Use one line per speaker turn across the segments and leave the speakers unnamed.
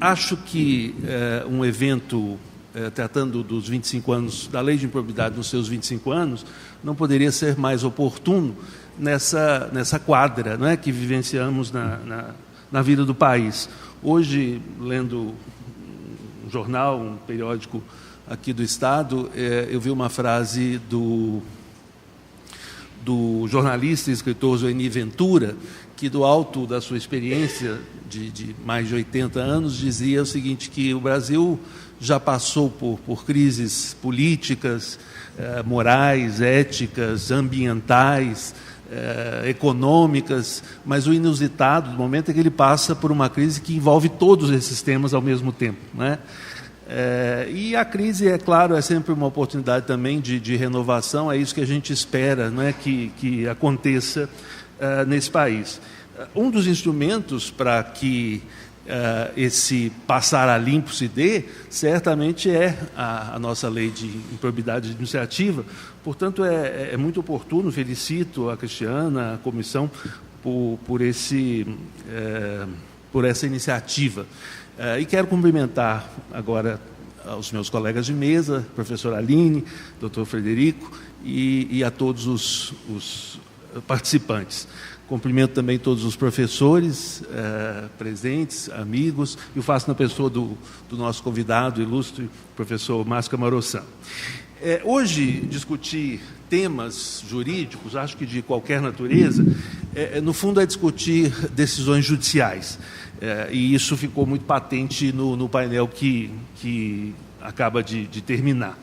Acho que um evento tratando dos 25 anos, da Lei de Improbidade nos seus 25 anos, não poderia ser mais oportuno nessa quadra, não é, que vivenciamos na vida do país. Hoje, lendo um jornal, um periódico aqui do Estado, eu vi uma frase do jornalista e escritor Zoeni Ventura, que do alto da sua experiência de mais de 80 anos dizia o seguinte, que o Brasil já passou por crises políticas, morais, éticas, ambientais, econômicas, mas o inusitado do momento é que ele passa por uma crise que envolve todos esses temas ao mesmo tempo, né? E a crise, é claro, é sempre uma oportunidade também de renovação, é isso que a gente espera, não é, que aconteça nesse país. Um dos instrumentos para que esse passar a limpo se dê, certamente é a nossa lei de improbidade administrativa. Portanto, é muito oportuno, felicito a Cristiana, a comissão, por essa iniciativa. E quero cumprimentar agora os meus colegas de mesa, professor Aline, doutor Frederico, e a todos os participantes. Cumprimento também todos os professores presentes, amigos, e o faço na pessoa do nosso convidado, ilustre professor Márcio Camarossan. Hoje, discutir temas jurídicos, acho que de qualquer natureza, no fundo é discutir decisões judiciais. E isso ficou muito patente no painel que acaba de terminar.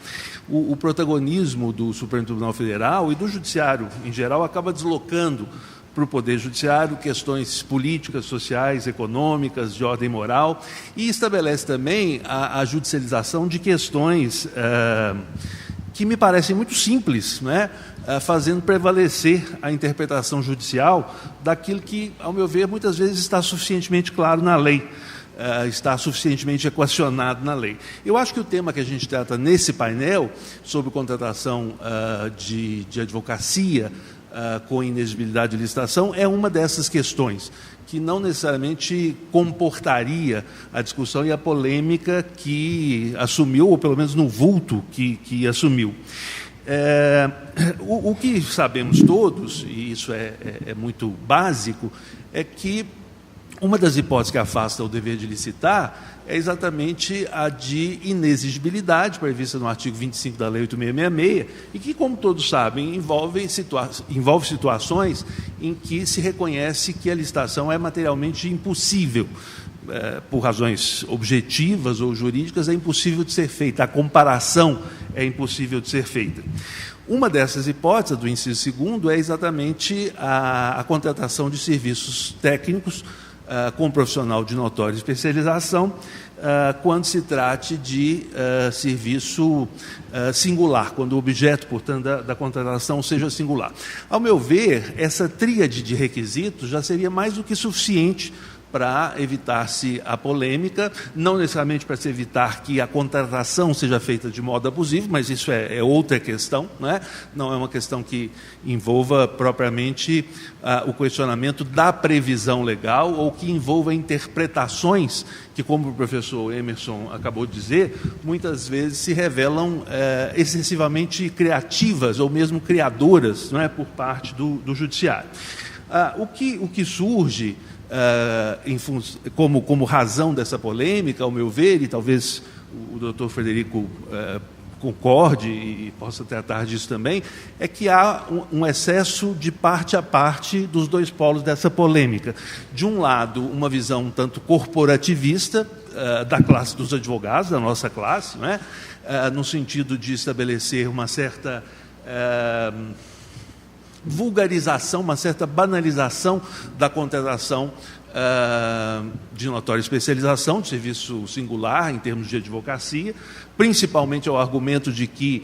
O protagonismo do Supremo Tribunal Federal e do Judiciário, em geral, acaba deslocando para o Poder Judiciário questões políticas, sociais, econômicas, de ordem moral, e estabelece também a judicialização de questões que me parecem muito simples, né? Fazendo prevalecer a interpretação judicial daquilo que, ao meu ver, muitas vezes está suficientemente claro na lei, está suficientemente equacionado na lei. Eu acho que o tema que a gente trata nesse painel, sobre contratação de advocacia com inexigibilidade de licitação, é uma dessas questões, que não necessariamente comportaria a discussão e a polêmica que assumiu, ou pelo menos no vulto que assumiu. O que sabemos todos, e isso é muito básico, é que uma das hipóteses que afasta o dever de licitar é exatamente a de inexigibilidade, prevista no artigo 25 da Lei 8666, e que, como todos sabem, envolve situações em que se reconhece que a licitação é materialmente impossível. Por razões objetivas ou jurídicas, é impossível de ser feita, a comparação é impossível de ser feita. Uma dessas hipóteses, do inciso 2º, é exatamente a contratação de serviços técnicos com profissional de notória especialização, quando se trate de serviço singular, quando o objeto, portanto, da contratação seja singular. Ao meu ver, essa tríade de requisitos já seria mais do que suficiente para evitar-se a polêmica, não necessariamente para se evitar que a contratação seja feita de modo abusivo, mas isso é outra questão, não é uma questão que envolva propriamente o questionamento da previsão legal ou que envolva interpretações que, como o professor Emerson acabou de dizer, muitas vezes se revelam excessivamente criativas ou mesmo criadoras, por parte do judiciário. O que surge como razão dessa polêmica, ao meu ver, e talvez o doutor Frederico concorde e possa tratar disso também, é que há um excesso de parte a parte dos dois polos dessa polêmica. De um lado, uma visão um tanto corporativista da classe dos advogados, da nossa classe, no sentido de estabelecer uma certa vulgarização, uma certa banalização da contratação de notória especialização, de serviço singular em termos de advocacia, principalmente ao argumento de que,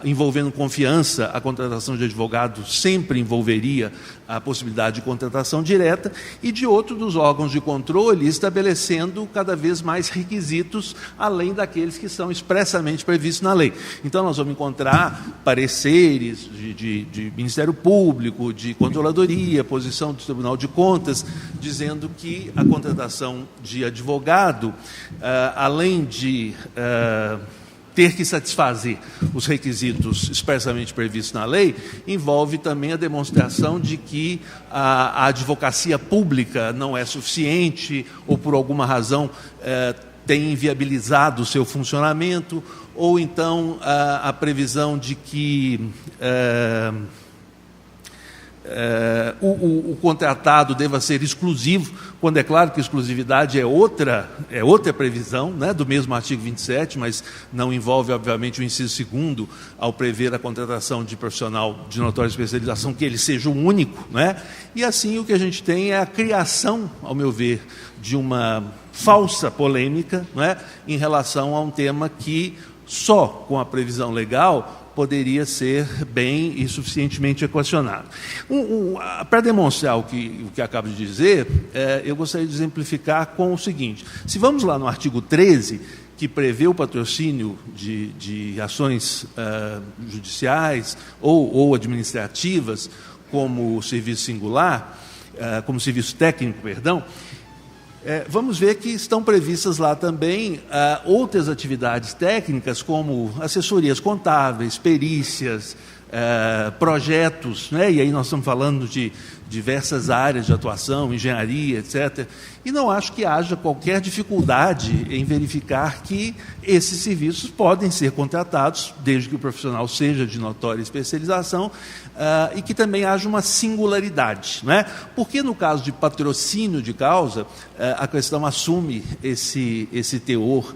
envolvendo confiança, a contratação de advogado sempre envolveria a possibilidade de contratação direta, e de outro dos órgãos de controle, estabelecendo cada vez mais requisitos, além daqueles que são expressamente previstos na lei. Então, nós vamos encontrar pareceres de Ministério Público, de Controladoria, posição do Tribunal de Contas, dizendo que a contratação contratação de advogado, além de ter que satisfazer os requisitos expressamente previstos na lei, envolve também a demonstração de que a advocacia pública não é suficiente ou, por alguma razão, tem inviabilizado o seu funcionamento, ou então a previsão de que o contratado deva ser exclusivo, quando é claro que exclusividade é outra previsão, né, do mesmo artigo 27, mas não envolve, obviamente, o inciso 2º, ao prever a contratação de profissional de notória especialização, que ele seja o único, né? E assim o que a gente tem é a criação, ao meu ver, de uma falsa polêmica, né, em relação a um tema que só com a previsão legal poderia ser bem e suficientemente equacionado. Para demonstrar o que acabo de dizer, eu gostaria de exemplificar com o seguinte: se vamos lá no artigo 13, que prevê o patrocínio de ações judiciais ou administrativas como serviço singular, como serviço técnico, perdão, vamos ver que estão previstas lá também outras atividades técnicas, como assessorias contábeis, perícias, projetos, né? E aí nós estamos falando de diversas áreas de atuação, engenharia, etc. E não acho que haja qualquer dificuldade em verificar que esses serviços podem ser contratados, desde que o profissional seja de notória especialização, e que também haja uma singularidade, né? Porque no caso de patrocínio de causa, a questão assume esse teor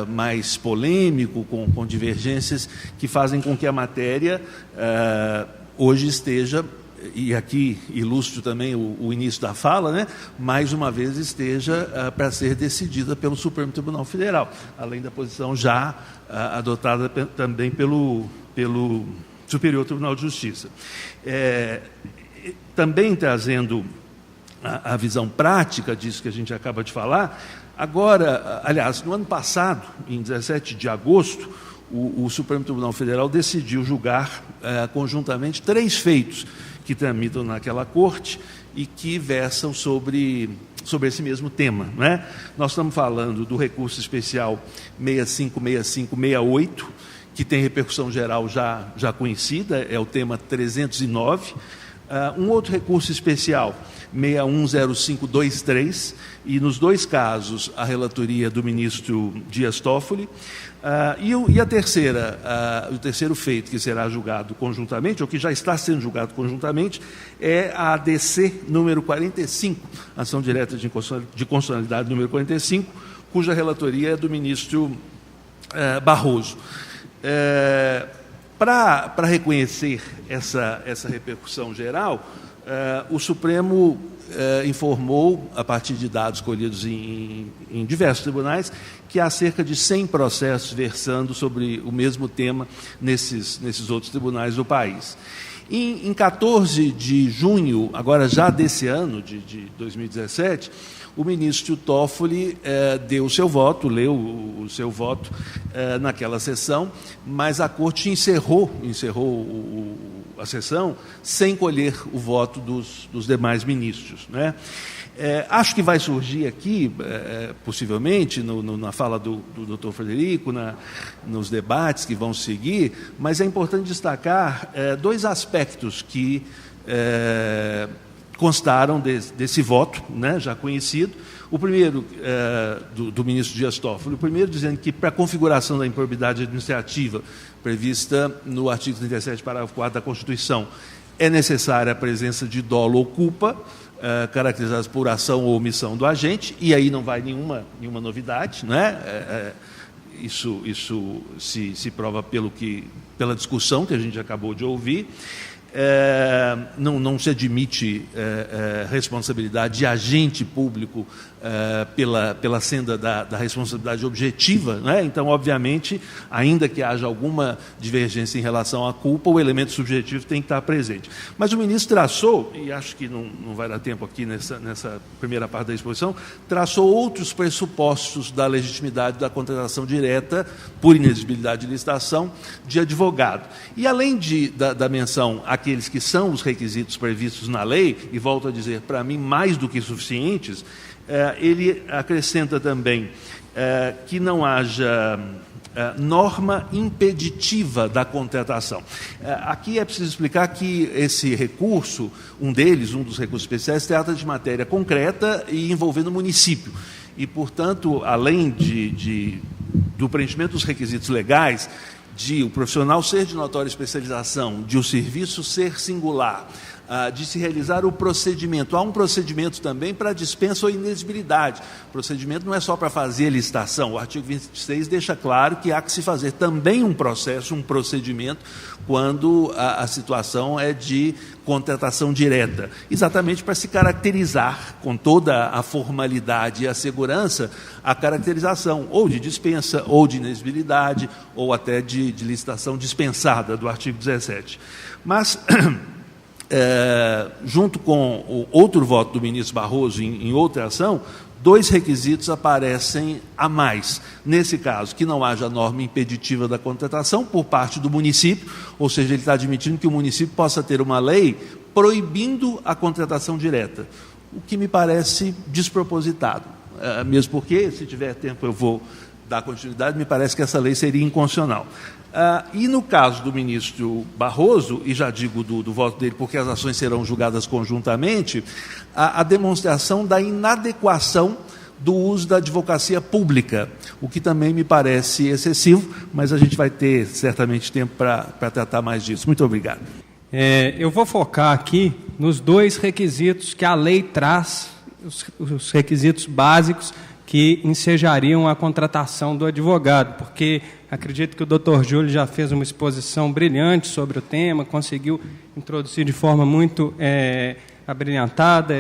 mais polêmico, com divergências que fazem com que a matéria hoje esteja, e aqui ilustro também o início da fala, né, mais uma vez esteja para ser decidida pelo Supremo Tribunal Federal, além da posição já adotada também pelo Superior Tribunal de Justiça. Também trazendo a visão prática disso que a gente acaba de falar, agora, aliás, no ano passado, em 17 de agosto, o Supremo Tribunal Federal decidiu julgar conjuntamente 3 feitos que tramitam naquela corte e que versam sobre esse mesmo tema, né? Nós estamos falando do recurso especial 656568, que tem repercussão geral já conhecida, é o tema 309. Um outro recurso especial, 610523, e nos 2 casos a relatoria do ministro Dias Toffoli. E a terceira, o terceiro feito que será julgado conjuntamente, ou que já está sendo julgado conjuntamente, é a ADC número 45, ação direta de constitucionalidade número 45, cuja relatoria é do ministro Barroso. Para reconhecer essa repercussão geral, o Supremo informou, a partir de dados colhidos em diversos tribunais, que há cerca de 100 processos versando sobre o mesmo tema nesses outros tribunais do país. Em 14 de junho, agora já desse ano, de 2017, o ministro Toffoli deu o seu voto, leu o seu voto naquela sessão, mas a Corte encerrou a sessão sem colher o voto dos demais ministros, né? Acho que vai surgir aqui, possivelmente, na fala do doutor Frederico, nos debates que vão seguir, mas é importante destacar 2 aspectos que constaram desse voto, né, já conhecido. O primeiro, do ministro Dias Toffoli, o primeiro dizendo que, para a configuração da improbidade administrativa prevista no artigo 37, parágrafo 4 da Constituição, é necessária a presença de dolo ou culpa, caracterizadas por ação ou omissão do agente, e aí não vai nenhuma novidade, né? Isso se prova pela discussão que a gente acabou de ouvir. Não se admite responsabilidade de agente público pela senda da responsabilidade objetiva, né? Então, obviamente, ainda que haja alguma divergência em relação à culpa, o elemento subjetivo tem que estar presente. Mas o ministro traçou, e acho que não vai dar tempo aqui nessa primeira parte da exposição, traçou outros pressupostos da legitimidade da contratação direta por inexigibilidade de licitação de advogado. E além da menção àqueles que são os requisitos previstos na lei, e volto a dizer, para mim, mais do que suficientes, Ele acrescenta também que não haja norma impeditiva da contratação. Aqui é preciso explicar que esse recurso, um dos recursos especiais, trata de matéria concreta e envolvendo o município. E, portanto, além do preenchimento dos requisitos legais, de o profissional ser de notória especialização, de o serviço ser singular, de se realizar o procedimento. Há um procedimento também para dispensa ou inexigibilidade. O procedimento não é só para fazer a licitação. O artigo 26 deixa claro que há que se fazer também um procedimento, quando a situação é de contratação direta, exatamente para se caracterizar com toda a formalidade e a segurança, a caracterização ou de dispensa, ou de inexigibilidade, ou até de licitação dispensada do artigo 17. Mas junto com o outro voto do ministro Barroso em outra ação, 2 requisitos aparecem a mais. Nesse caso, que não haja norma impeditiva da contratação por parte do município, ou seja, ele está admitindo que o município possa ter uma lei proibindo a contratação direta, o que me parece despropositado. Mesmo porque, se tiver tempo, eu vou dar continuidade, me parece que essa lei seria inconstitucional. E no caso do ministro Barroso, e já digo do voto dele porque as ações serão julgadas conjuntamente, a demonstração da inadequação do uso da advocacia pública, o que também me parece excessivo, mas a gente vai ter certamente tempo para tratar mais disso. Muito obrigado.
Eu vou focar aqui nos 2 requisitos que a lei traz, os requisitos básicos que ensejariam a contratação do advogado, porque acredito que o Dr. Júlio já fez uma exposição brilhante sobre o tema, conseguiu introduzir de forma muito abrilhantada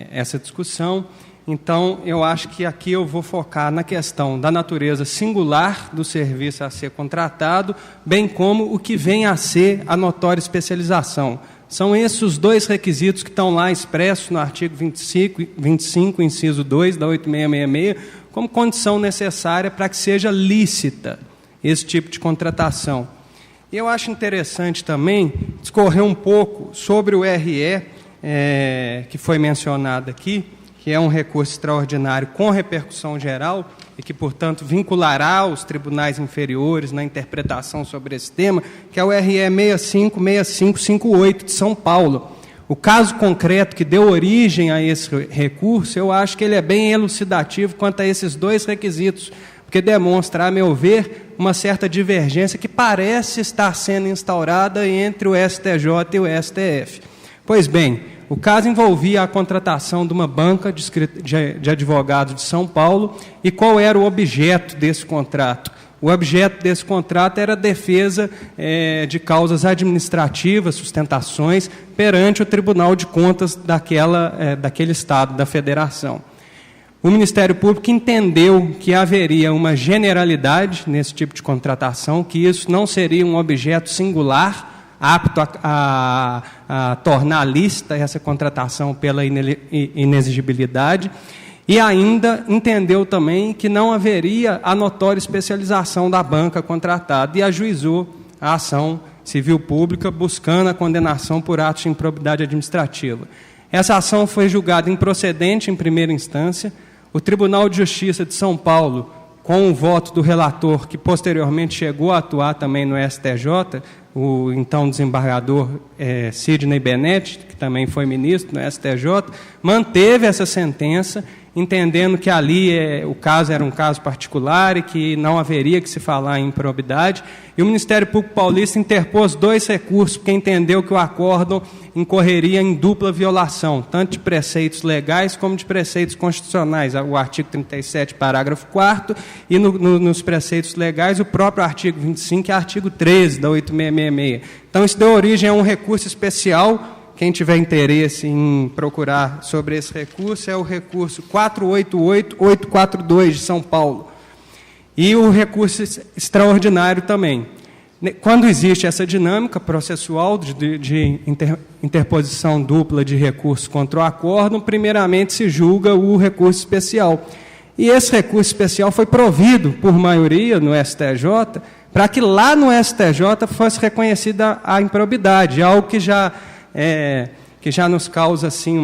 essa discussão. Então, eu acho que aqui eu vou focar na questão da natureza singular do serviço a ser contratado, bem como o que vem a ser a notória especialização. São esses os 2 requisitos que estão lá expressos no artigo 25, inciso 2 da 8666, como condição necessária para que seja lícita esse tipo de contratação. E eu acho interessante também discorrer um pouco sobre o RE, que foi mencionado aqui, que é um recurso extraordinário com repercussão geral e que, portanto, vinculará os tribunais inferiores na interpretação sobre esse tema, que é o RE 656558 de São Paulo. O caso concreto que deu origem a esse recurso, eu acho que ele é bem elucidativo quanto a esses 2 requisitos, porque demonstra, a meu ver, uma certa divergência que parece estar sendo instaurada entre o STJ e o STF. Pois bem, o caso envolvia a contratação de uma banca de advogados de São Paulo. E qual era o objeto desse contrato? O objeto desse contrato era a defesa de causas administrativas, sustentações, perante o Tribunal de Contas daquele Estado, da Federação. O Ministério Público entendeu que haveria uma generalidade nesse tipo de contratação, que isso não seria um objeto singular, apto a tornar lícita essa contratação pela inexigibilidade, e ainda entendeu também que não haveria a notória especialização da banca contratada e ajuizou a ação civil pública buscando a condenação por atos de improbidade administrativa. Essa ação foi julgada improcedente em primeira instância. O Tribunal de Justiça de São Paulo, com o voto do relator, que posteriormente chegou a atuar também no STJ, o então desembargador Sidney Bennett, que também foi ministro no STJ, manteve essa sentença, entendendo que ali o caso era um caso particular e que não haveria que se falar em improbidade. E o Ministério Público Paulista interpôs 2 recursos, porque entendeu que o acórdão incorreria em dupla violação, tanto de preceitos legais como de preceitos constitucionais, o artigo 37, parágrafo 4º, e nos preceitos legais o próprio artigo 25 e artigo 13 da 8666. Então, isso deu origem a um recurso especial. Quem tiver interesse em procurar sobre esse recurso é o recurso 488842 de São Paulo. E o recurso extraordinário também. Quando existe essa dinâmica processual de interposição dupla de recurso contra o acórdão, primeiramente se julga o recurso especial. E esse recurso especial foi provido por maioria no STJ, para que lá no STJ fosse reconhecida a improbidade, algo que já nos causa assim,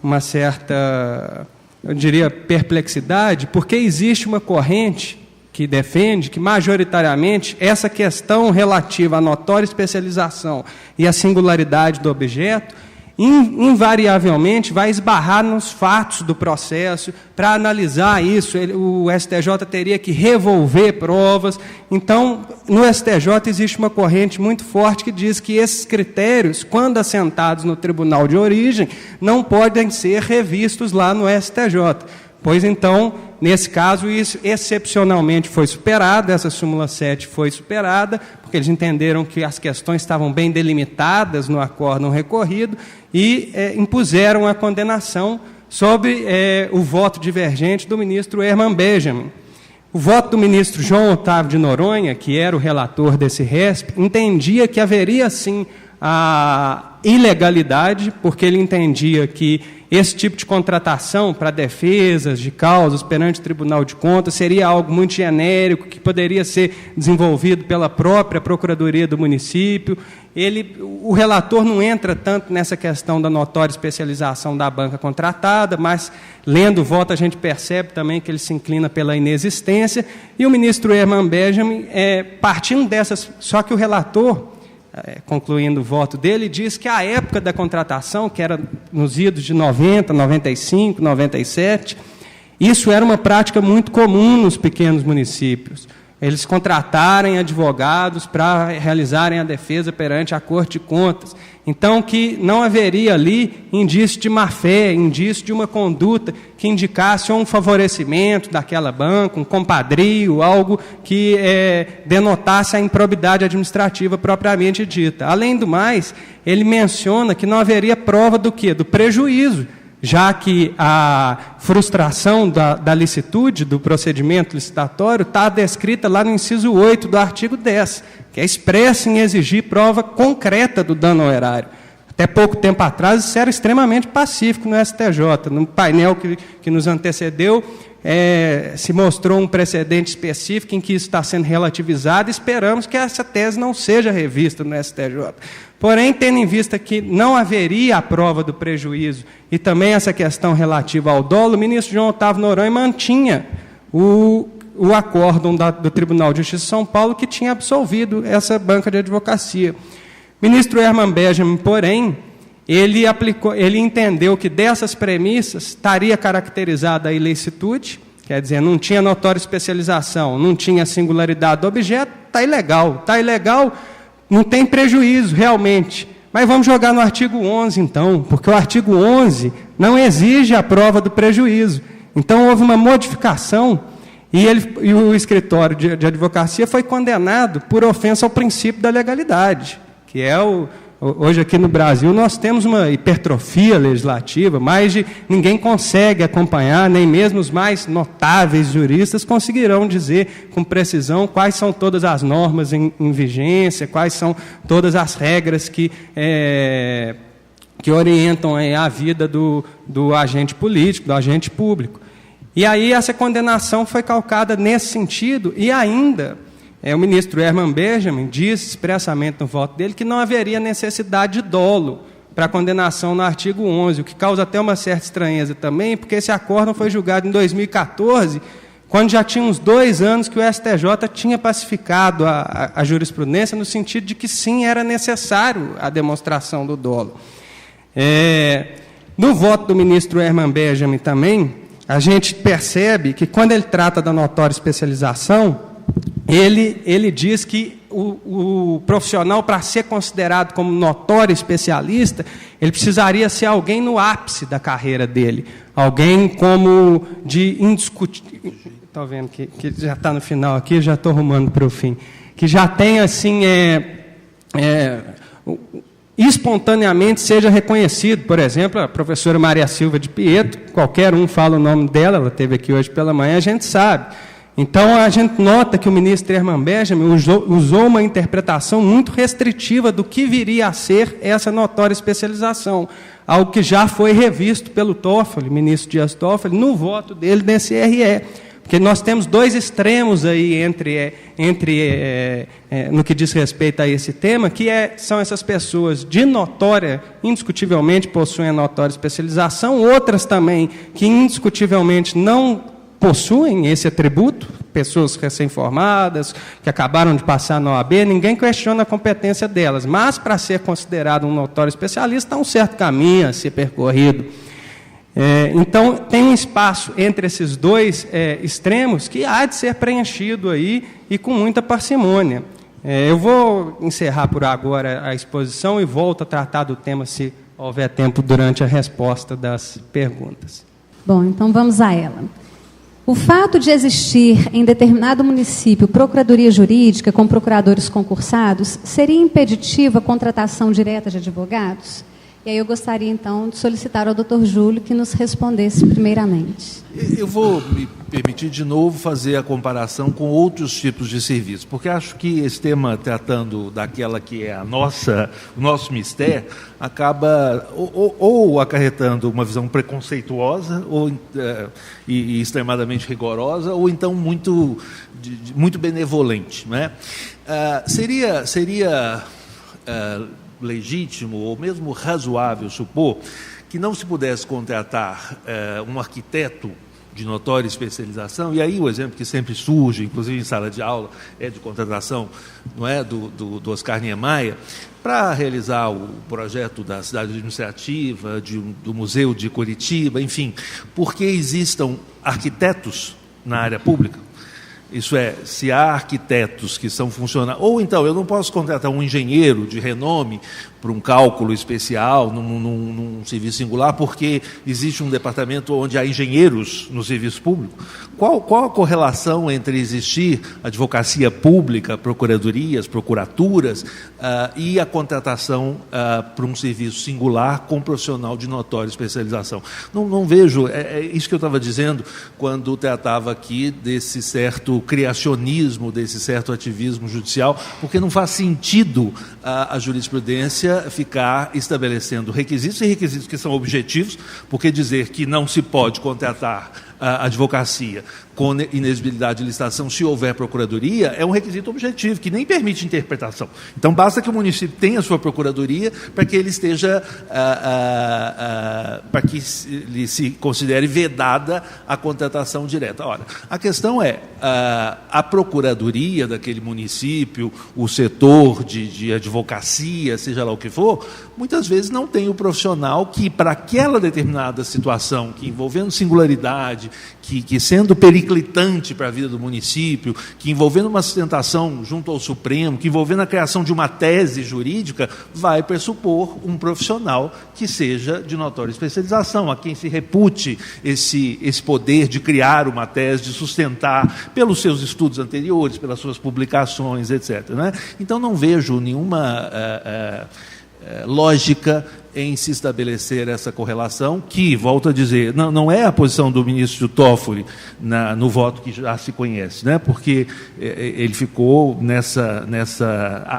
uma certa eu diria, perplexidade, porque existe uma corrente que defende que, majoritariamente, essa questão relativa à notória especialização e à singularidade do objeto, invariavelmente vai esbarrar nos fatos do processo. Para analisar isso, o STJ teria que revolver provas. Então, no STJ existe uma corrente muito forte que diz que esses critérios, quando assentados no tribunal de origem, não podem ser revistos lá no STJ. Pois então, nesse caso, isso excepcionalmente foi superado, essa súmula 7 foi superada, porque eles entenderam que as questões estavam bem delimitadas no acórdão recorrido e impuseram a condenação sobre o voto divergente do ministro Herman Benjamin. O voto do ministro João Otávio de Noronha, que era o relator desse RESP, entendia que haveria, sim, a ilegalidade, porque ele entendia que esse tipo de contratação para defesas de causas perante o Tribunal de Contas seria algo muito genérico, que poderia ser desenvolvido pela própria Procuradoria do município. O relator não entra tanto nessa questão da notória especialização da banca contratada, mas, lendo o voto, a gente percebe também que ele se inclina pela inexistência. E o ministro Herman Benjamin, partindo dessas... Só que o relator, concluindo o voto dele, diz que a época da contratação, que era nos idos de 90, 95, 97, isso era uma prática muito comum nos pequenos municípios. Eles contratarem advogados para realizarem a defesa perante a Corte de Contas. Então, que não haveria ali indício de má-fé, indício de uma conduta que indicasse um favorecimento daquela banca, um compadrio, algo que denotasse a improbidade administrativa propriamente dita. Além do mais, ele menciona que não haveria prova do quê? Do prejuízo, já que a frustração da licitude do procedimento licitatório está descrita lá no inciso 8 do artigo 10, que é expressa em exigir prova concreta do dano ao erário. Até pouco tempo atrás, isso era extremamente pacífico no STJ. No painel que nos antecedeu, se mostrou um precedente específico em que isso está sendo relativizado, e esperamos que essa tese não seja revista no STJ. Porém, tendo em vista que não haveria a prova do prejuízo e também essa questão relativa ao dolo, o ministro João Otávio Noronha mantinha o acórdão do Tribunal de Justiça de São Paulo, que tinha absolvido essa banca de advocacia. O ministro Herman Benjamin, porém, ele entendeu que dessas premissas estaria caracterizada a ilicitude, quer dizer, não tinha notória especialização, não tinha singularidade do objeto, está ilegal, não tem prejuízo, realmente. Mas vamos jogar no artigo 11, então, porque o artigo 11 não exige a prova do prejuízo. Então, houve uma modificação e o escritório de advocacia foi condenado por ofensa ao princípio da legalidade, que é hoje aqui no Brasil nós temos uma hipertrofia legislativa, ninguém consegue acompanhar, nem mesmo os mais notáveis juristas conseguirão dizer com precisão quais são todas as normas em vigência, quais são todas as regras que orientam a vida do agente político, do agente público. E aí essa condenação foi calcada nesse sentido, e ainda o ministro Herman Benjamin disse expressamente no voto dele que não haveria necessidade de dolo para a condenação no artigo 11, o que causa até uma certa estranheza também, porque esse acórdão foi julgado em 2014, quando já tinha uns 2 anos que o STJ tinha pacificado a jurisprudência no sentido de que sim, era necessário a demonstração do dolo. No voto do ministro Herman Benjamin também, a gente percebe que quando ele trata da notória especialização, ele diz que o profissional, para ser considerado como notório especialista, ele precisaria ser alguém no ápice da carreira dele, alguém como de indiscutível. Estou vendo que já está no final aqui, já estou arrumando para o fim, que já tem assim espontaneamente seja reconhecido. Por exemplo, a professora Maria Silva de Pietro, qualquer um fala o nome dela, ela esteve aqui hoje pela manhã, a gente sabe. Então, a gente nota que o ministro Herman Benjamin usou uma interpretação muito restritiva do que viria a ser essa notória especialização, algo que já foi revisto pelo Toffoli, ministro Dias Toffoli, no voto dele nesse RE. Porque nós temos dois extremos aí no que diz respeito a esse tema, que são essas pessoas de notória, indiscutivelmente possuem a notória especialização, outras também que indiscutivelmente não possuem esse atributo, pessoas recém-formadas, que acabaram de passar na OAB, ninguém questiona a competência delas, mas para ser considerado um notório especialista, há um certo caminho a ser percorrido. Então, tem um espaço entre esses dois extremos que há de ser preenchido aí e com muita parcimônia. Eu vou encerrar por agora a exposição e volto a tratar do tema, se houver tempo, durante a resposta das perguntas.
Bom, então vamos a ela. O fato de existir em determinado município procuradoria jurídica com procuradores concursados seria impeditivo a contratação direta de advogados? E aí eu gostaria, então, de solicitar ao Dr. Júlio que nos respondesse primeiramente.
Eu vou me permitir, de novo, fazer a comparação com outros tipos de serviços, porque acho que esse tema, tratando daquela que é o nosso mistério, acaba ou acarretando uma visão preconceituosa e extremadamente rigorosa, ou então muito benevolente, né? Seria legítimo ou mesmo razoável supor que não se pudesse contratar um arquiteto de notória especialização, e aí o exemplo que sempre surge, inclusive em sala de aula, é de contratação, não é, do Oscar Niemeyer, para realizar o projeto da cidade administrativa, do Museu de Curitiba, enfim, porque existam arquitetos na área pública. Isso é, se há arquitetos que são funcionários... Ou então, eu não posso contratar um engenheiro de renome para um cálculo especial, num serviço singular, porque existe um departamento onde há engenheiros no serviço público. Qual a correlação entre existir advocacia pública, procuradorias, procuraturas, e a contratação para um serviço singular com profissional de notória especialização? Não vejo... É isso que eu estava dizendo quando tratava aqui desse certo criacionismo, desse certo ativismo judicial, porque não faz sentido a jurisprudência ficar estabelecendo requisitos, e requisitos que são objetivos, porque dizer que não se pode contratar a advocacia com inexigibilidade de licitação se houver procuradoria é um requisito objetivo, que nem permite interpretação. Então, basta que o município tenha a sua procuradoria para que ele esteja, para que lhe se considere vedada a contratação direta. Ora, a questão é, a procuradoria daquele município, o setor de advocacia, seja lá o que for, muitas vezes não tem o profissional que, para aquela determinada situação, que envolvendo singularidade, que sendo periclitante para a vida do município, que envolvendo uma sustentação junto ao Supremo, que envolvendo a criação de uma tese jurídica, vai pressupor um profissional que seja de notória especialização, a quem se repute esse poder de criar uma tese, de sustentar pelos seus estudos anteriores, pelas suas publicações, etc., né? Então, não vejo nenhuma lógica em se estabelecer essa correlação, que, volto a dizer, não é a posição do ministro Toffoli no voto que já se conhece, né? Porque ele ficou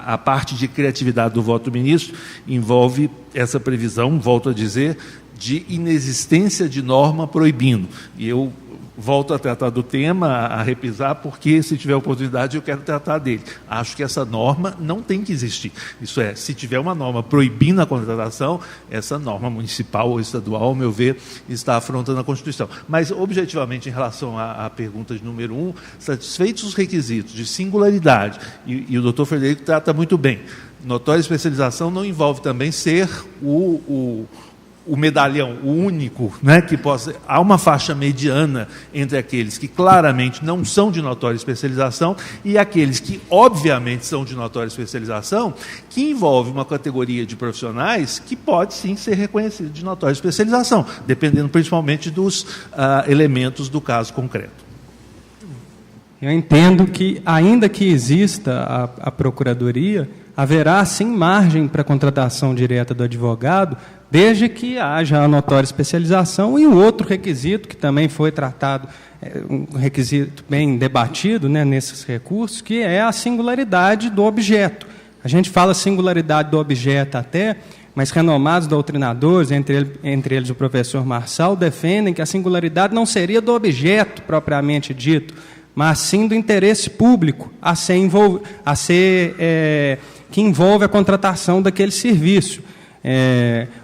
a parte de criatividade do voto do ministro envolve essa previsão, volto a dizer, de inexistência de norma proibindo. E eu volto a tratar do tema, a repisar, porque, se tiver oportunidade, eu quero tratar dele. Acho que essa norma não tem que existir. Isso é, se tiver uma norma proibindo a contratação, essa norma municipal ou estadual, ao meu ver, está afrontando a Constituição. Mas, objetivamente, em relação à pergunta de número 1, satisfeitos os requisitos de singularidade, e o doutor Frederico trata muito bem, notória especialização não envolve também ser o medalhão, o único, né, que possa... Há uma faixa mediana entre aqueles que claramente não são de notória especialização e aqueles que, obviamente, são de notória especialização, que envolve uma categoria de profissionais que pode, sim, ser reconhecida de notória especialização, dependendo principalmente dos elementos do caso concreto.
Eu entendo que, ainda que exista a procuradoria, haverá, sim, margem para a contratação direta do advogado, desde que haja a notória especialização e um outro requisito que também foi tratado, um requisito bem debatido, né, nesses recursos, que é a singularidade do objeto. A gente fala singularidade do objeto até, mas renomados doutrinadores, entre eles o professor Marçal, defendem que a singularidade não seria do objeto propriamente dito, mas sim do interesse público que envolve a contratação daquele serviço.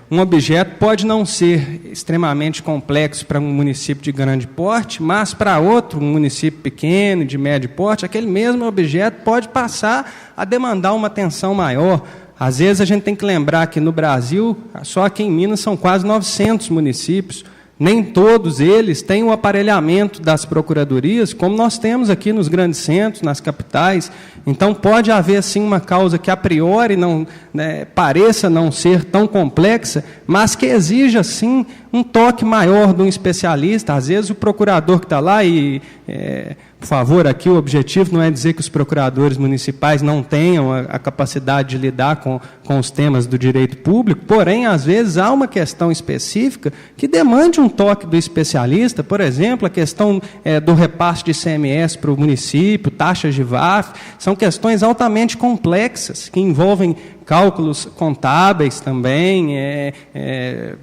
Um objeto pode não ser extremamente complexo para um município de grande porte, mas para outro, um município pequeno, de médio porte, aquele mesmo objeto pode passar a demandar uma atenção maior. Às vezes a gente tem que lembrar que no Brasil, só aqui em Minas são quase 900 municípios. Nem todos eles têm o aparelhamento das procuradorias, como nós temos aqui nos grandes centros, nas capitais. Então, pode haver, sim, uma causa que, a priori, pareça não ser tão complexa, mas que exija, sim, um toque maior de um especialista. Às vezes, o procurador que está lá por favor, aqui o objetivo não é dizer que os procuradores municipais não tenham a capacidade de lidar com os temas do direito público, porém, às vezes, há uma questão específica que demande um toque do especialista, por exemplo, a questão do repasse de ICMS para o município, taxas de VAF, são questões altamente complexas, que envolvem cálculos contábeis também,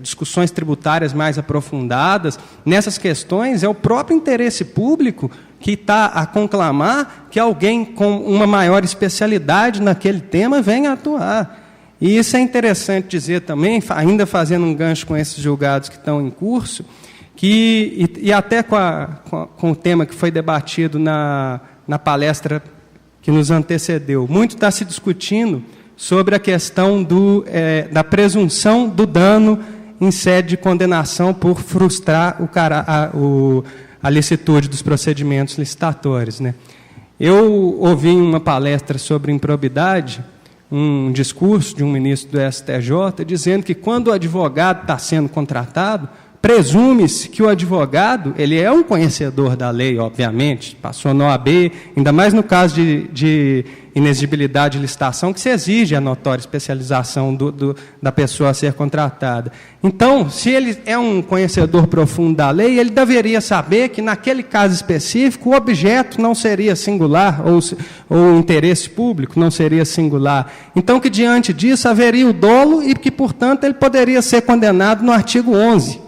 discussões tributárias mais aprofundadas. Nessas questões, é o próprio interesse público que está a conclamar que alguém com uma maior especialidade naquele tema venha atuar. E isso é interessante dizer também, ainda fazendo um gancho com esses julgados que estão em curso, e até com o tema que foi debatido na palestra que nos antecedeu. Muito está se discutindo sobre a questão da presunção do dano em sede de condenação por frustrar a licitude dos procedimentos licitatórios, né? Eu ouvi em uma palestra sobre improbidade um discurso de um ministro do STJ dizendo que quando o advogado está sendo contratado, presume-se que o advogado, ele é um conhecedor da lei, obviamente, passou no OAB, ainda mais no caso de inexigibilidade de licitação, que se exige a notória especialização da pessoa a ser contratada. Então, se ele é um conhecedor profundo da lei, ele deveria saber que, naquele caso específico, o objeto não seria singular, ou o interesse público não seria singular. Então, que, diante disso, haveria o dolo e que, portanto, ele poderia ser condenado no artigo 11.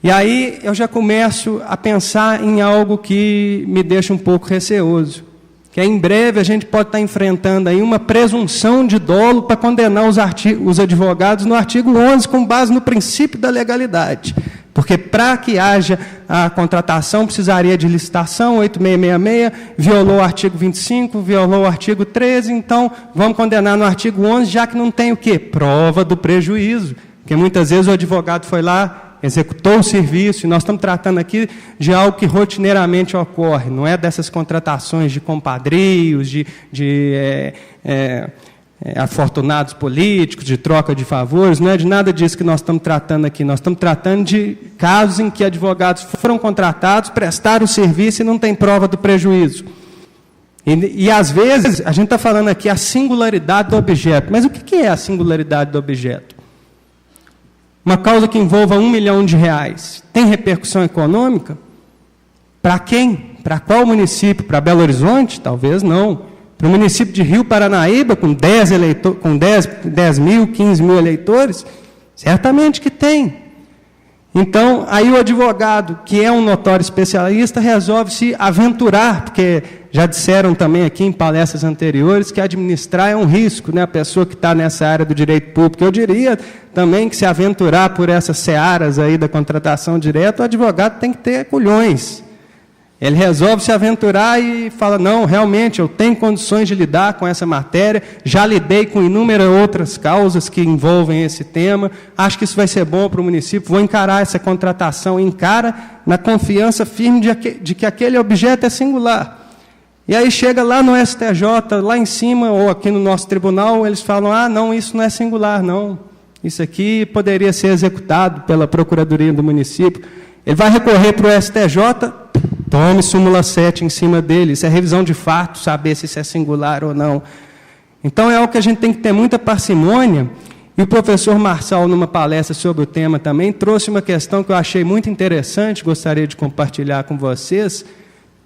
E aí eu já começo a pensar em algo que me deixa um pouco receoso, que em breve a gente pode estar enfrentando aí uma presunção de dolo para condenar os advogados no artigo 11, com base no princípio da legalidade. Porque para que haja a contratação precisaria de licitação, 8666, violou o artigo 25, violou o artigo 13, então vamos condenar no artigo 11, já que não tem o quê? Prova do prejuízo. Porque muitas vezes o advogado foi lá, executou o serviço, e nós estamos tratando aqui de algo que rotineiramente ocorre, não é dessas contratações de compadrios, de afortunados políticos, de troca de favores, não é de nada disso que nós estamos tratando aqui. Nós estamos tratando de casos em que advogados foram contratados, prestaram o serviço e não tem prova do prejuízo. E às vezes, a gente está falando aqui a singularidade do objeto, mas o que é a singularidade do objeto? Uma causa que envolva R$1 milhão, tem repercussão econômica? Para quem? Para qual município? Para Belo Horizonte? Talvez não. Para o município de Rio Paranaíba, com 10 mil, 15 mil eleitores? Certamente que tem. Então, aí o advogado, que é um notório especialista, resolve se aventurar, porque já disseram também aqui em palestras anteriores que administrar é um risco, né? A pessoa que está nessa área do direito público. Eu diria também que se aventurar por essas searas aí da contratação direta, o advogado tem que ter culhões. Ele resolve se aventurar e fala, não, realmente, eu tenho condições de lidar com essa matéria, já lidei com inúmeras outras causas que envolvem esse tema, acho que isso vai ser bom para o município, vou encarar essa contratação, encara na confiança firme de que aquele objeto é singular. E aí chega lá no STJ, lá em cima, ou aqui no nosso tribunal, eles falam, não, isso não é singular, não. Isso aqui poderia ser executado pela Procuradoria do município. Ele vai recorrer para o STJ, tome súmula 7 em cima dele. Isso é revisão de fato, saber se isso é singular ou não. Então, é algo que a gente tem que ter muita parcimônia. E o professor Marçal, numa palestra sobre o tema também, trouxe uma questão que eu achei muito interessante, gostaria de compartilhar com vocês,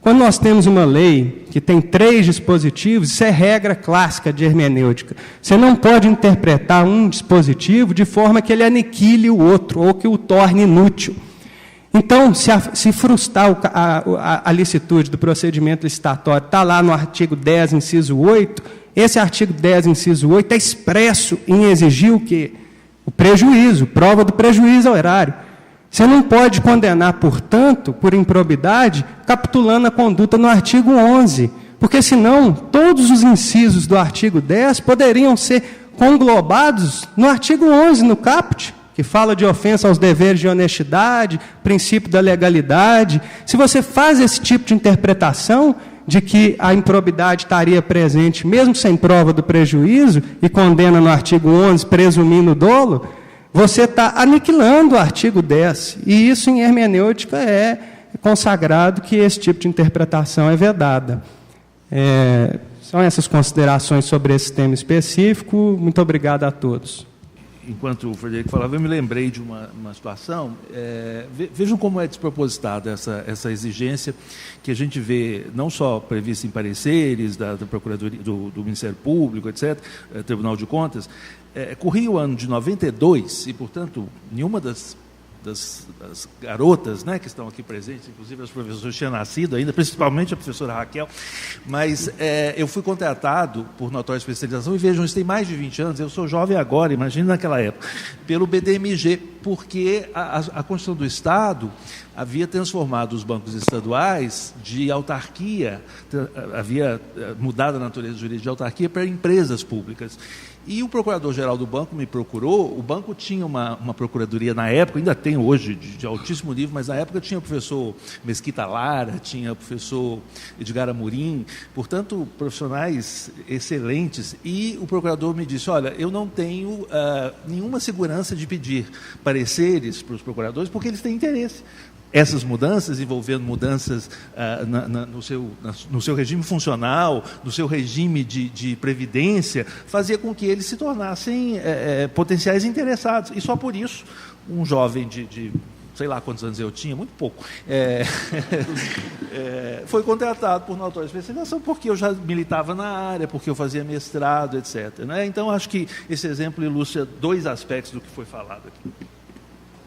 Quando nós temos uma lei que tem 3 dispositivos, isso é regra clássica de hermenêutica. Você não pode interpretar um dispositivo de forma que ele aniquile o outro, ou que o torne inútil. Então, se frustrar a licitude do procedimento licitatório, está lá no artigo 10, inciso 8, esse artigo 10, inciso 8, é expresso em exigir o quê? O prejuízo, prova do prejuízo ao erário. Você não pode condenar, portanto, por improbidade, capitulando a conduta no artigo 11, porque senão todos os incisos do artigo 10 poderiam ser conglobados no artigo 11, no caput, que fala de ofensa aos deveres de honestidade, princípio da legalidade. Se você faz esse tipo de interpretação de que a improbidade estaria presente, mesmo sem prova do prejuízo, e condena no artigo 11, presumindo dolo, você está aniquilando o artigo 10. E isso, em hermenêutica, é consagrado que esse tipo de interpretação é vedada. São essas considerações sobre esse tema específico. Muito obrigado a todos.
Enquanto o Frederico falava, eu me lembrei de uma situação. Vejam como é despropositada essa exigência que a gente vê não só prevista em pareceres da Procuradoria, do Ministério Público, etc., Tribunal de Contas. Corria o ano de 92 e, portanto, nenhuma das garotas, né, que estão aqui presentes, inclusive as professoras tinham nascido ainda, principalmente a professora Raquel, mas eu fui contratado por notória especialização, e vejam, isso tem mais de 20 anos, eu sou jovem agora, imagine naquela época, pelo BDMG, porque a Constituição do Estado havia transformado os bancos estaduais de autarquia, havia mudado a natureza jurídica de autarquia para empresas públicas. E o procurador-geral do banco me procurou. O banco tinha uma procuradoria na época, ainda tem hoje, de altíssimo nível, mas na época tinha o professor Mesquita Lara, tinha o professor Edgar Amorim, portanto, profissionais excelentes. E o procurador me disse, olha, eu não tenho nenhuma segurança de pedir pareceres para os procuradores, porque eles têm interesse. Essas mudanças, envolvendo mudanças no seu regime funcional, no seu regime de previdência, fazia com que eles se tornassem potenciais interessados. E só por isso, um jovem de sei lá quantos anos eu tinha, muito pouco, foi contratado por notória especialização, porque eu já militava na área, porque eu fazia mestrado, etc. Né? Então, acho que esse exemplo ilustra 2 aspectos do que foi falado aqui.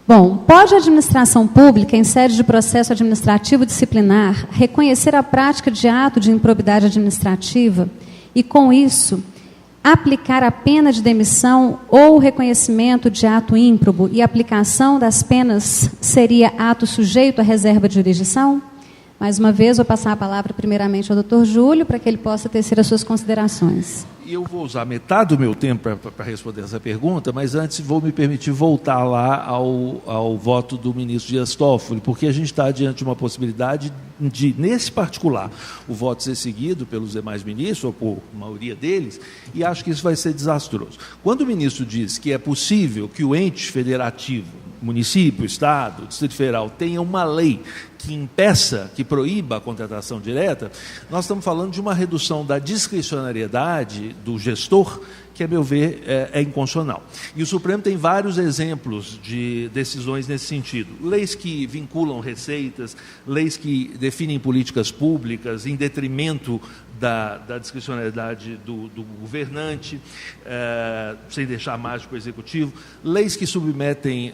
Bom, pode a administração pública, em sede de processo administrativo disciplinar, reconhecer a prática de ato de improbidade administrativa e, com isso, aplicar a pena de demissão ou reconhecimento de ato ímprobo, e a aplicação das penas seria ato sujeito à reserva de jurisdição? Mais uma vez, vou passar a palavra primeiramente ao Dr. Júlio, para que ele possa tecer as suas considerações.
Eu vou usar metade do meu tempo para responder essa pergunta, mas antes vou me permitir voltar lá ao voto do ministro Dias Toffoli, porque a gente está diante de uma possibilidade de, nesse particular, o voto ser seguido pelos demais ministros, ou por maioria deles, e acho que isso vai ser desastroso. Quando o ministro diz que é possível que o ente federativo, município, Estado, Distrito Federal, tenha uma lei que impeça, que proíba a contratação direta, nós estamos falando de uma redução da discricionariedade do gestor, que, a meu ver, é inconstitucional. E o Supremo tem vários exemplos de decisões nesse sentido. Leis que vinculam receitas, leis que definem políticas públicas em detrimento da discricionariedade do governante, sem deixar mágico o executivo, leis que submetem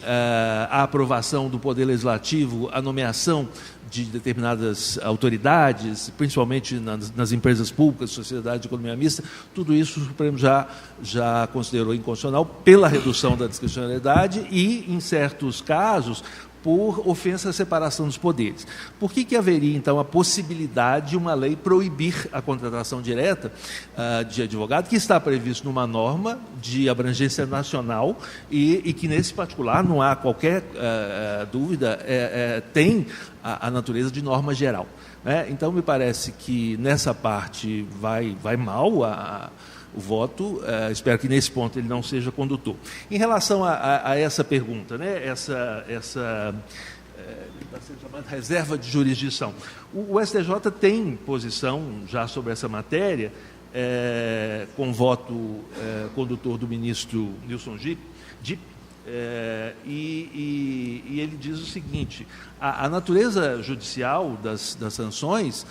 à aprovação do Poder Legislativo a nomeação de determinadas autoridades, principalmente nas empresas públicas, sociedade de economia mista, tudo isso o Supremo já considerou inconstitucional pela redução da discricionariedade e, em certos casos, por ofensa à separação dos poderes. Por que haveria, então, a possibilidade de uma lei proibir a contratação direta de advogado, que está previsto numa norma de abrangência nacional e que, nesse particular, não há qualquer dúvida, tem a natureza de norma geral. Né? Então, me parece que, nessa parte, vai mal o voto, espero que nesse ponto ele não seja condutor. Em relação a essa pergunta, né, essa está sendo chamada reserva de jurisdição, o STJ tem posição já sobre essa matéria, com voto condutor do ministro Nilson Dipp, E ele diz o seguinte: a natureza judicial das sanções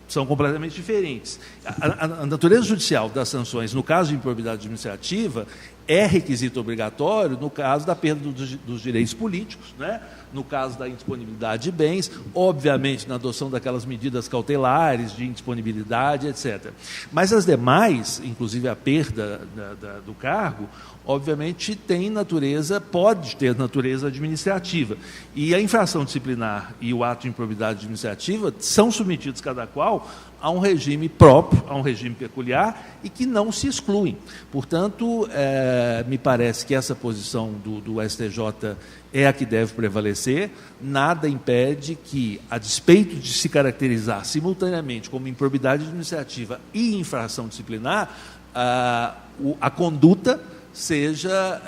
são completamente diferentes. A natureza judicial das sanções, no caso de improbidade administrativa, é requisito obrigatório no caso da perda dos direitos políticos, né? No caso da indisponibilidade de bens, obviamente na adoção daquelas medidas cautelares de indisponibilidade, etc. Mas as demais, inclusive a perda do cargo, obviamente pode ter natureza administrativa. E a infração disciplinar e o ato de improbidade administrativa são submetidos, cada qual, a um regime próprio, a um regime peculiar, e que não se excluem. Portanto, me parece que essa posição do STJ é a que deve prevalecer. Nada impede que, a despeito de se caracterizar simultaneamente como improbidade administrativa e infração disciplinar, a conduta seja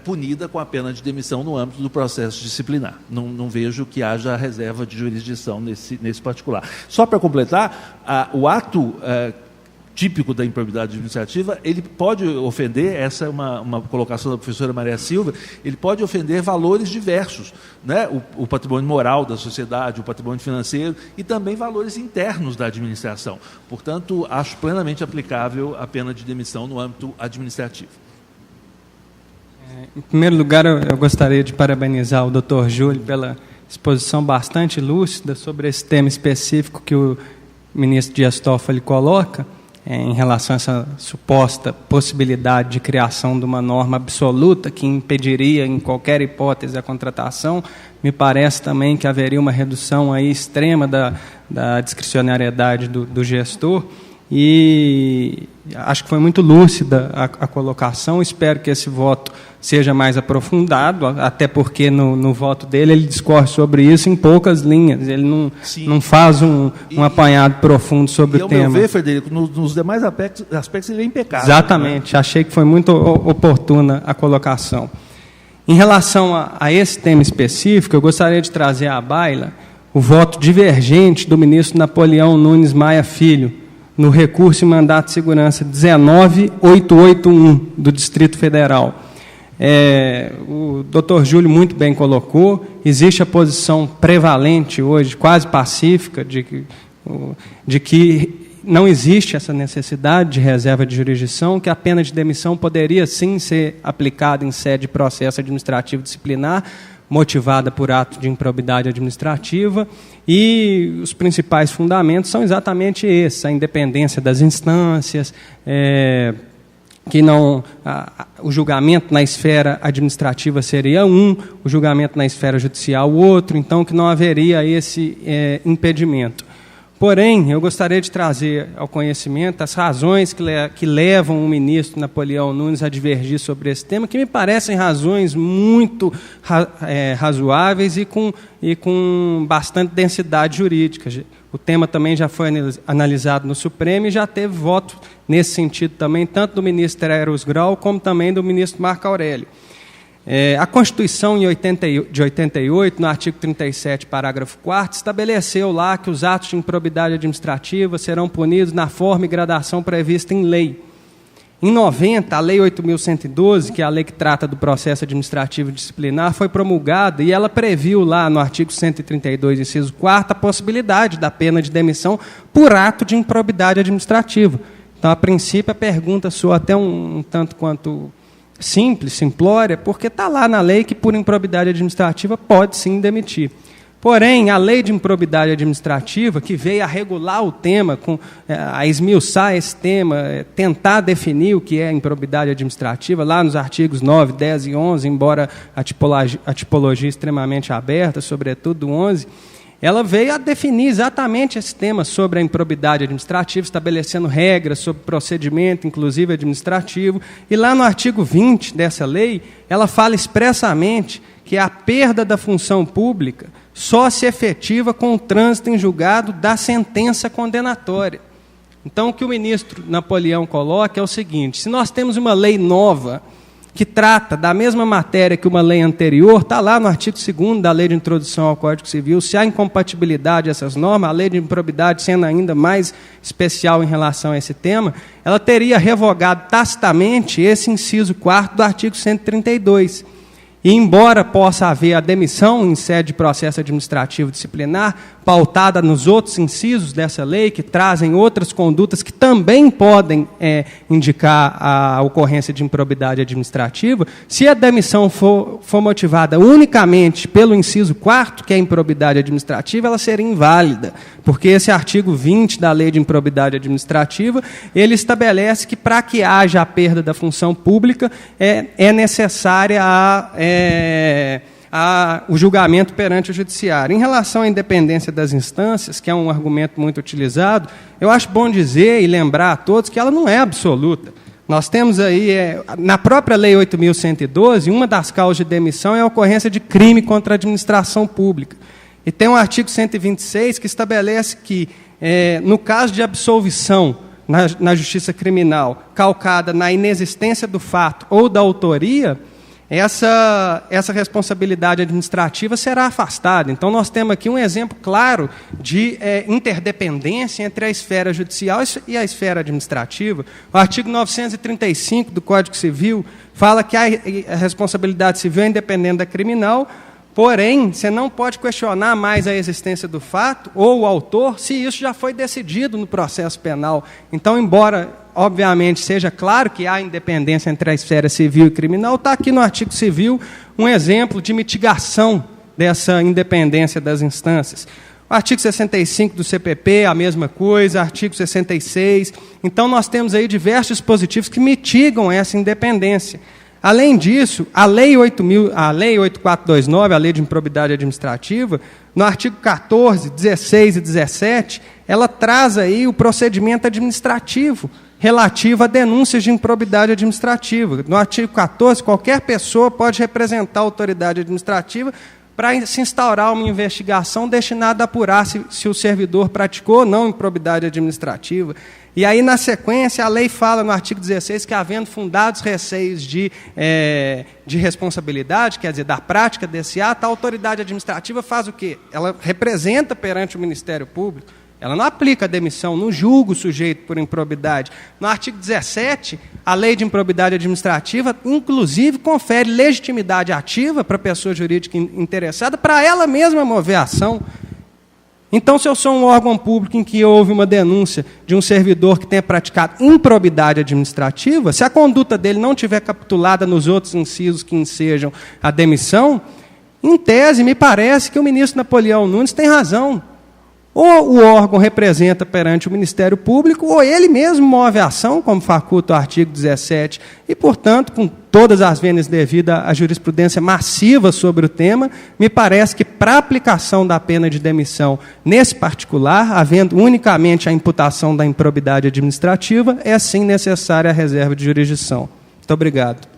punida com a pena de demissão no âmbito do processo disciplinar. Não vejo que haja reserva de jurisdição nesse particular. Só para completar, o ato típico da improbidade administrativa, ele pode ofender, essa é uma colocação da professora Maria Silva, ele pode ofender valores diversos, né? O patrimônio moral da sociedade, o patrimônio financeiro e também valores internos da administração. Portanto, acho plenamente aplicável a pena de demissão no âmbito administrativo.
Em primeiro lugar, eu gostaria de parabenizar o Dr. Júlio pela exposição bastante lúcida sobre esse tema específico que o ministro Dias Toffoli coloca, em relação a essa suposta possibilidade de criação de uma norma absoluta que impediria, em qualquer hipótese, a contratação. Me parece também que haveria uma redução aí extrema da discricionariedade do gestor. E acho que foi muito lúcida a colocação. Espero que esse voto seja mais aprofundado, até porque no voto dele ele discorre sobre isso em poucas linhas. Ele não faz um apanhado profundo sobre o tema. E, ao meu ver,
Frederico, nos demais aspectos ele é impecável.
Exatamente. Né? Achei que foi muito oportuna a colocação. Em relação a esse tema específico, eu gostaria de trazer à baila o voto divergente do ministro Napoleão Nunes Maia Filho, no recurso em mandato de segurança 19881 do Distrito Federal. O Dr. Júlio muito bem colocou, existe a posição prevalente hoje, quase pacífica, de que não existe essa necessidade de reserva de jurisdição, que a pena de demissão poderia sim ser aplicada em sede de processo administrativo disciplinar, motivada por ato de improbidade administrativa, e os principais fundamentos são exatamente esses: a independência das instâncias, que o julgamento na esfera administrativa seria um, o julgamento na esfera judicial outro, então que não haveria esse impedimento. Porém, eu gostaria de trazer ao conhecimento as razões que levam o ministro Napoleão Nunes a divergir sobre esse tema, que me parecem razões muito razoáveis e com bastante densidade jurídica. O tema também já foi analisado no Supremo e já teve voto nesse sentido também, tanto do ministro Eros Grau como também do ministro Marco Aurélio. A Constituição de 88, no artigo 37, parágrafo 4º, estabeleceu lá que os atos de improbidade administrativa serão punidos na forma e gradação prevista em lei. Em 90, a Lei 8.112, que é a lei que trata do processo administrativo disciplinar, foi promulgada e ela previu lá no artigo 132, inciso 4º, a possibilidade da pena de demissão por ato de improbidade administrativa. Então, a princípio, a pergunta soa até um tanto quanto simples, simplória, porque está lá na lei que por improbidade administrativa pode sim demitir. Porém, a lei de improbidade administrativa, que veio a regular o tema, a esmiuçar esse tema, tentar definir o que é improbidade administrativa, lá nos artigos 9, 10 e 11, embora a tipologia extremamente aberta, sobretudo do 11, ela veio a definir exatamente esse tema sobre a improbidade administrativa, estabelecendo regras sobre procedimento, inclusive administrativo. E lá no artigo 20 dessa lei, ela fala expressamente que a perda da função pública só se efetiva com o trânsito em julgado da sentença condenatória. Então, o que o ministro Napoleão coloca é o seguinte: se nós temos uma lei nova, que trata da mesma matéria que uma lei anterior, está lá no artigo 2º da Lei de Introdução ao Código Civil, se há incompatibilidade dessas normas, a lei de improbidade sendo ainda mais especial em relação a esse tema, ela teria revogado tacitamente esse inciso 4º do artigo 132. E, embora possa haver a demissão em sede de processo administrativo disciplinar, pautada nos outros incisos dessa lei, que trazem outras condutas que também podem indicar a ocorrência de improbidade administrativa, se a demissão for motivada unicamente pelo inciso 4º, que é a improbidade administrativa, ela seria inválida, porque esse artigo 20 da Lei de Improbidade Administrativa, ele estabelece que, para que haja a perda da função pública, é necessária o julgamento perante o judiciário. Em relação à independência das instâncias, que é um argumento muito utilizado, eu acho bom dizer e lembrar a todos que ela não é absoluta. Nós temos aí, na própria Lei 8.112, uma das causas de demissão é a ocorrência de crime contra a administração pública. E tem um artigo 126 que estabelece que, no caso de absolvição na justiça criminal, calcada na inexistência do fato ou da autoria, essa responsabilidade administrativa será afastada. Então, nós temos aqui um exemplo claro de interdependência entre a esfera judicial e a esfera administrativa. O artigo 935 do Código Civil fala que a responsabilidade civil é independente da criminal, porém, você não pode questionar mais a existência do fato ou o autor se isso já foi decidido no processo penal. Então, embora, obviamente, seja claro que há independência entre a esfera civil e criminal, está aqui no artigo civil um exemplo de mitigação dessa independência das instâncias. O artigo 65 do CPP, a mesma coisa, artigo 66. Então, nós temos aí diversos dispositivos que mitigam essa independência. Além disso, a Lei 8.429, a Lei de Improbidade Administrativa, no artigo 14, 16 e 17, ela traz aí o procedimento administrativo relativo a denúncias de improbidade administrativa. No artigo 14, qualquer pessoa pode representar a autoridade administrativa para se instaurar uma investigação destinada a apurar se o servidor praticou ou não improbidade administrativa. E aí, na sequência, a lei fala no artigo 16 que, havendo fundados receios de responsabilidade, quer dizer, da prática desse ato, a autoridade administrativa faz o quê? Ela representa perante o Ministério Público. Ela não aplica a demissão, não julga o sujeito por improbidade. No artigo 17, a Lei de Improbidade Administrativa, inclusive, confere legitimidade ativa para a pessoa jurídica interessada, para ela mesma mover a ação. Então, se eu sou um órgão público em que houve uma denúncia de um servidor que tenha praticado improbidade administrativa, se a conduta dele não tiver capitulada nos outros incisos que ensejam a demissão, em tese, me parece que o ministro Napoleão Nunes tem razão. Ou o órgão representa perante o Ministério Público, ou ele mesmo move a ação, como faculta o artigo 17, e, portanto, com todas as vênias devidas à jurisprudência massiva sobre o tema, me parece que, para a aplicação da pena de demissão nesse particular, havendo unicamente a imputação da improbidade administrativa, é, sim, necessária a reserva de jurisdição. Muito obrigado.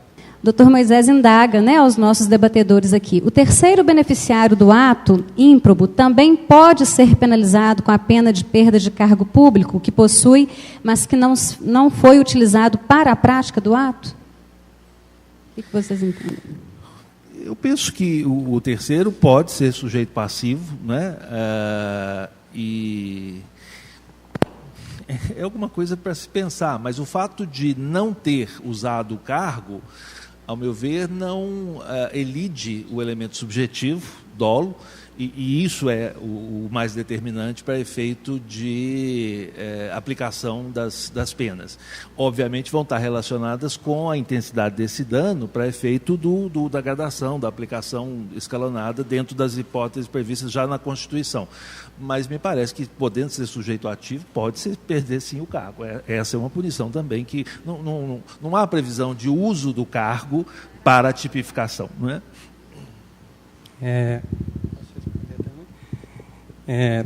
Dr. Moisés indaga, aos nossos debatedores aqui. O terceiro beneficiário do ato ímprobo também pode ser penalizado com a pena de perda de cargo público que possui, mas que não foi utilizado para a prática do ato? O que vocês entendem?
Eu penso que o terceiro pode ser sujeito passivo, e é alguma coisa para se pensar, mas o fato de não ter usado o cargo, ao meu ver, não elide o elemento subjetivo, dolo, e isso é o mais determinante para efeito de aplicação das penas. Obviamente vão estar relacionadas com a intensidade desse dano para efeito da gradação, da aplicação escalonada dentro das hipóteses previstas já na Constituição. Mas me parece que, podendo ser sujeito ativo, pode-se perder sim o cargo. Essa é uma punição também, que não há previsão de uso do cargo para a tipificação, não é?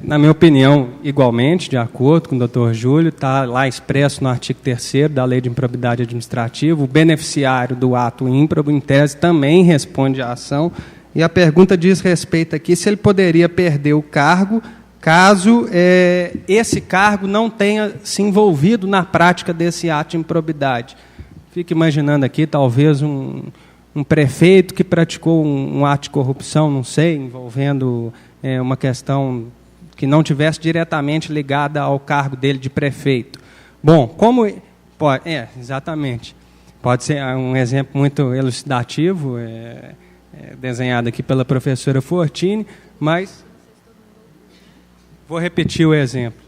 Na minha opinião, igualmente, de acordo com o Dr. Júlio, está lá expresso no artigo 3º da Lei de Improbidade Administrativa, o beneficiário do ato ímprobo, em tese, também responde à ação, e a pergunta diz respeito aqui se ele poderia perder o cargo caso esse cargo não tenha se envolvido na prática desse ato de improbidade. fico imaginando aqui, talvez, um prefeito que praticou um ato de corrupção, não sei, envolvendo uma questão que não tivesse diretamente ligada ao cargo dele de prefeito. Bom, como... exatamente. Pode ser um exemplo muito elucidativo, desenhado aqui pela professora Fortini, mas vou repetir o exemplo.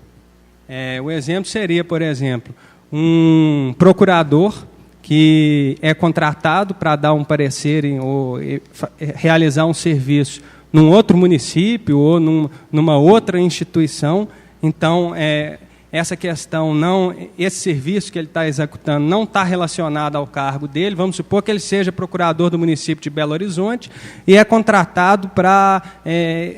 O exemplo seria, por exemplo, um procurador que é contratado para dar um parecer ou realizar um serviço num outro município ou numa outra instituição. Então, essa questão esse serviço que ele está executando não está relacionado ao cargo dele. Vamos supor que ele seja procurador do município de Belo Horizonte e é contratado para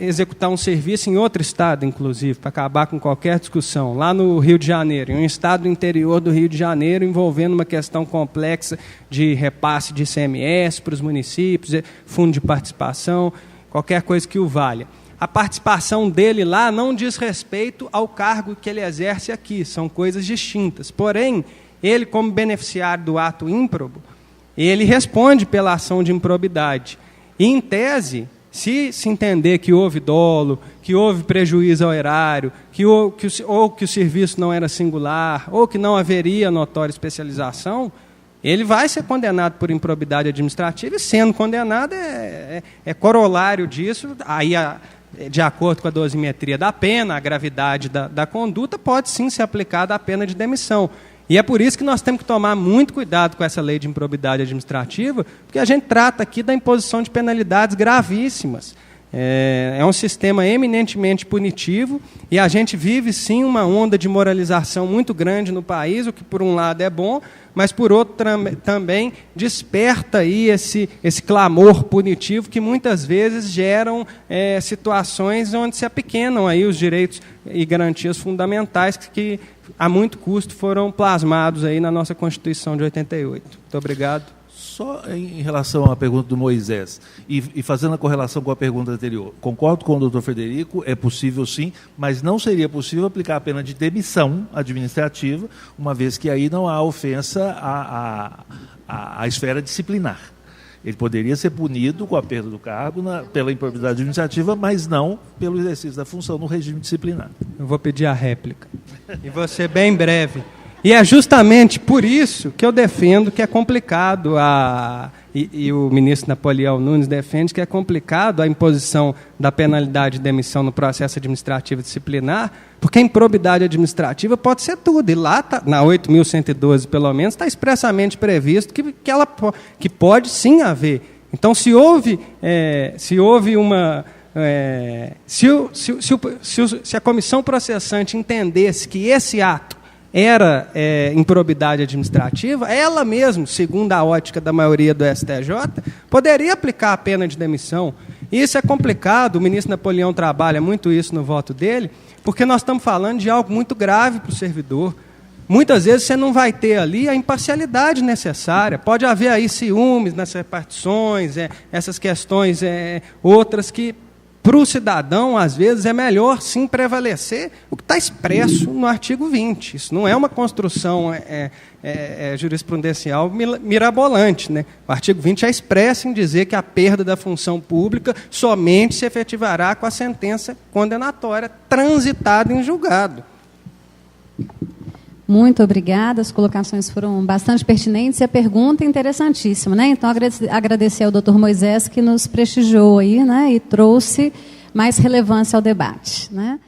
executar um serviço em outro estado, inclusive, para acabar com qualquer discussão, lá no Rio de Janeiro, em um estado do interior do Rio de Janeiro, envolvendo uma questão complexa de repasse de ICMS para os municípios, fundo de participação, qualquer coisa que o valha. A participação dele lá não diz respeito ao cargo que ele exerce aqui, são coisas distintas. Porém, ele, como beneficiário do ato ímprobo, ele responde pela ação de improbidade. E, em tese, se entender que houve dolo, que houve prejuízo ao erário, ou que o serviço não era singular, ou que não haveria notória especialização, ele vai ser condenado por improbidade administrativa, e, sendo condenado, é corolário disso, aí de acordo com a dosimetria da pena, a gravidade da conduta, pode sim ser aplicada a pena de demissão. E é por isso que nós temos que tomar muito cuidado com essa lei de improbidade administrativa, porque a gente trata aqui da imposição de penalidades gravíssimas. É um sistema eminentemente punitivo e a gente vive, sim, uma onda de moralização muito grande no país, o que, por um lado, é bom, mas, por outro, também desperta aí esse clamor punitivo que, muitas vezes, geram situações onde se apequenam aí os direitos e garantias fundamentais que, a muito custo, foram plasmados aí na nossa Constituição de 88. Muito obrigado.
Só em relação à pergunta do Moisés, e fazendo a correlação com a pergunta anterior, concordo com o doutor Frederico, é possível sim, mas não seria possível aplicar a pena de demissão administrativa, uma vez que aí não há ofensa à esfera disciplinar. Ele poderia ser punido com a perda do cargo pela improbidade administrativa, mas não pelo exercício da função no regime disciplinar.
Eu vou pedir a réplica, e vou ser bem breve. E é justamente por isso que eu defendo que é complicado, e o ministro Napoleão Nunes defende que é complicado a imposição da penalidade de demissão no processo administrativo disciplinar, porque a improbidade administrativa pode ser tudo. E lá, na 8.112, pelo menos, está expressamente previsto que pode sim haver. Então, se a comissão processante entendesse que esse ato era improbidade administrativa, ela mesma, segundo a ótica da maioria do STJ, poderia aplicar a pena de demissão. Isso é complicado, o ministro Napoleão trabalha muito isso no voto dele, porque nós estamos falando de algo muito grave para o servidor. Muitas vezes você não vai ter ali a imparcialidade necessária, pode haver aí ciúmes nas repartições, essas questões outras que, para o cidadão, às vezes, é melhor, sim, prevalecer o que está expresso no artigo 20. Isso não é uma construção jurisprudencial mirabolante, né? O artigo 20 é expresso em dizer que a perda da função pública somente se efetivará com a sentença condenatória transitada em julgado.
Muito obrigada, as colocações foram bastante pertinentes e a pergunta é interessantíssima, né? Então, agradecer ao doutor Moisés que nos prestigiou aí, né? E trouxe mais relevância ao debate, né?